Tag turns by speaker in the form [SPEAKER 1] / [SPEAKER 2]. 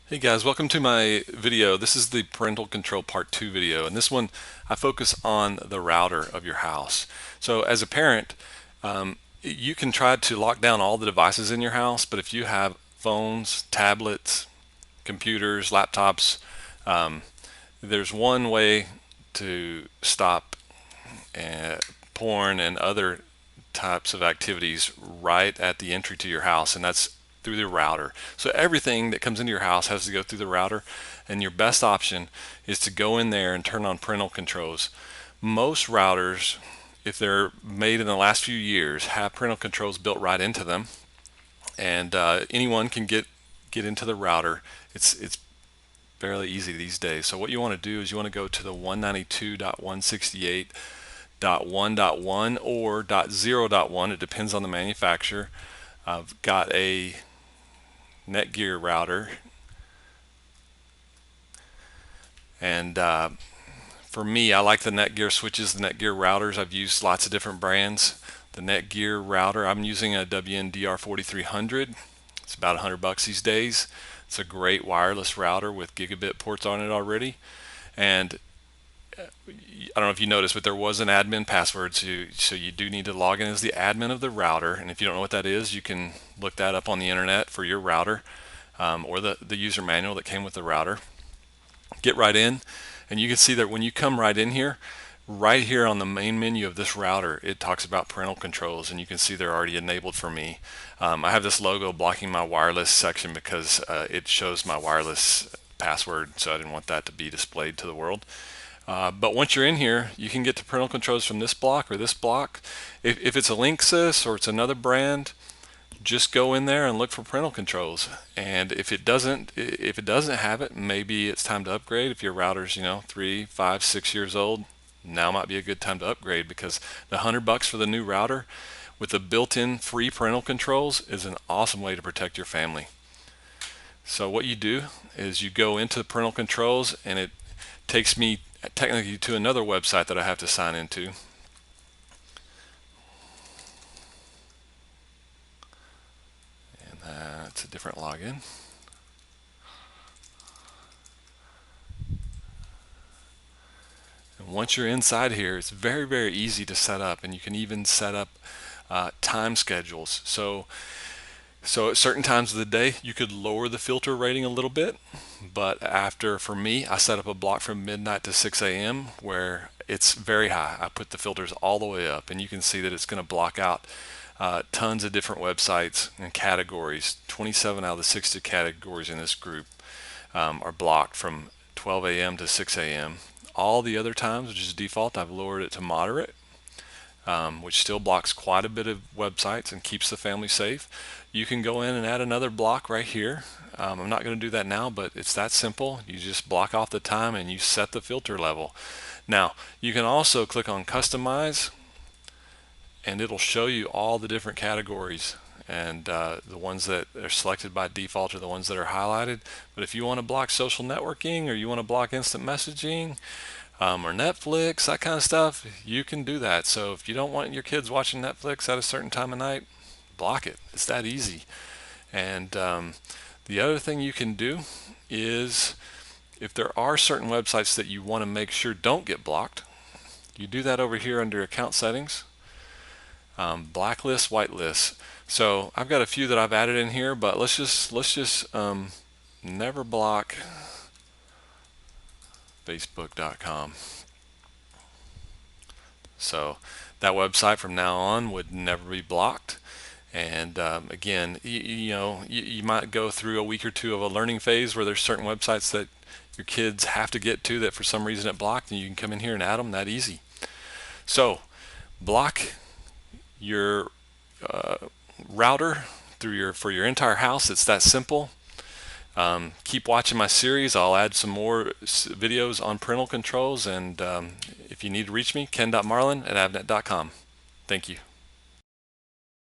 [SPEAKER 1] Hey guys, welcome to my video. This is the parental control part 2 video. And this one, I focus on the router of your house. So as a parent, you can try to lock down all the devices in your house, but if you have phones, tablets, computers, laptops, um, there's one way to stop porn and other types of activities right at the entry to your house, and that's through the router. So everything that comes into your house has to go through the router, and your best option is to go in there and turn on parental controls. Most routers, if they're made in the last few years, have parental controls built right into them, and anyone can get into the router. It's fairly easy these days. So what you want to do is you want to go to the 192.168.1.1 or .0.1. It depends on the manufacturer. I've got a Netgear router, and for me, I like the Netgear switches, the Netgear routers. I've used lots of different brands. The Netgear router, I'm using a WNDR 4300. It's about $100 these days. It's a great wireless router with gigabit ports on it already. And I don't know if you noticed, but there was an admin password, so you do need to log in as the admin of the router. And if you don't know what that is, you can look that up on the internet for your router, or the user manual that came with the router. Get right in, and you can see that when you come right here on the main menu of this router, it talks about parental controls, and you can see they're already enabled for me. I have this logo blocking my wireless section because it shows my wireless password, so I didn't want that to be displayed to the world. But once you're in here, you can get to parental controls from this block or this block. If it's a Linksys or it's another brand, just go in there and look for parental controls. And if it doesn't have it, maybe it's time to upgrade. If your router's 3, 5, 6 years old, now might be a good time to upgrade, because the $100 for the new router with the built-in free parental controls is an awesome way to protect your family. So what you do is you go into parental controls, and it takes me technically to another website that I have to sign into. And that's a different login. And once you're inside here, it's very, very easy to set up, and you can even set up time schedules. So at certain times of the day, you could lower the filter rating a little bit, but for me, I set up a block from midnight to 6 a.m. where it's very high. I put the filters all the way up, and you can see that it's going to block out tons of different websites and categories. 27 out of the 60 categories in this group are blocked from 12 a.m. to 6 a.m. All the other times, which is default, I've lowered it to moderate, which still blocks quite a bit of websites and keeps the family safe. You can go in and add another block right here. I'm not going to do that now, but it's that simple. You just block off the time and you set the filter level. Now, you can also click on Customize, and it'll show you all the different categories, and the ones that are selected by default are the ones that are highlighted. But if you want to block social networking, or you want to block instant messaging, or Netflix, that kind of stuff, you can do that. So if you don't want your kids watching Netflix at a certain time of night, block it. It's that easy. And the other thing you can do is, if there are certain websites that you want to make sure don't get blocked, you do that over here under account settings, blacklist, whitelist. So I've got a few that I've added in here, but let's just never block facebook.com. So that website from now on would never be blocked. And again, you might go through a week or two of a learning phase where there's certain websites that your kids have to get to that for some reason it blocked, and you can come in here and add them that easy. So block your router for your entire house. It's that simple. Keep watching my series. I'll add some more videos on parental controls, and if you need to reach me, ken.marlin@avnet.com. Thank you.